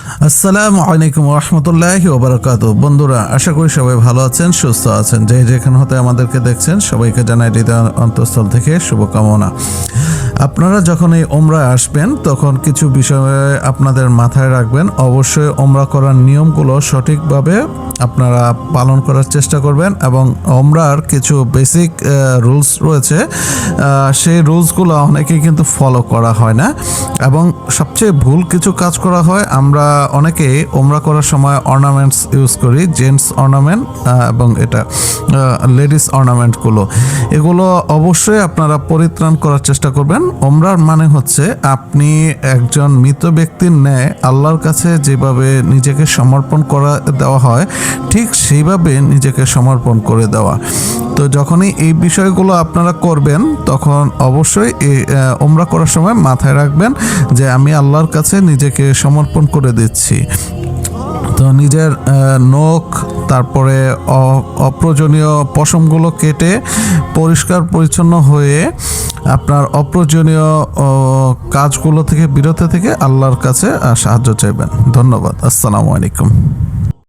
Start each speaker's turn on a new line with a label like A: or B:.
A: আসসালামু আলাইকুম রহমতুল্লাহি ওবারাকাতু। বন্ধুরা, আশা করি সবাই ভালো আছেন, সুস্থ আছেন। যে যেখান হতে আমাদেরকে দেখছেন সবাইকে জানাই হৃদয় অন্তঃস্থল থেকে শুভকামনা। আপনারা যখন এই ওমরায় আসবেন তখন কিছু বিষয়ে আপনাদের মাথায় রাখবেন। অবশ্যই ওমরা করার নিয়মগুলো সঠিকভাবে আপনারা পালন করার চেষ্টা করবেন এবং ওমরার কিছু বেসিক রুলস রয়েছে, সেই রুলসগুলো অনেকেই কিন্তু ফলো করা হয় না এবং সবচেয়ে ভুল কিছু কাজ করা হয়। আমরা অনেকেই ওমরা করার সময় অর্নামেন্টস ইউজ করি, জেন্টস অর্নামেন্ট এবং এটা লেডিস অর্নামেন্টগুলো, এগুলো অবশ্যই আপনারা পরিত্রাণ করার চেষ্টা করবেন। ওমরার মানে হচ্ছে আপনি একজন মৃত ব্যক্তির ন্যায় আল্লাহর কাছে যেভাবে নিজেকে সমর্পণ করা দেওয়া হয় ঠিক সেইভাবে নিজেকে সমর্পণ করে দেওয়া। তো যখনই এই বিষয়গুলো আপনারা করবেন তখন অবশ্যই এই ওমরা করার সময় মাথায় রাখবেন যে আমি আল্লাহর কাছে নিজেকে সমর্পণ করে দিচ্ছি। তো নিজের নখ, তারপরে অপ্রয়োজনীয় পশমগুলো কেটে পরিষ্কার পরিচ্ছন্ন হয়ে আপনার অপ্রয়োজনীয় কাজগুলো থেকে বিরত থেকে আল্লাহর কাছে সাহায্য চাইবেন। ধন্যবাদ। আসসালামু আলাইকুম।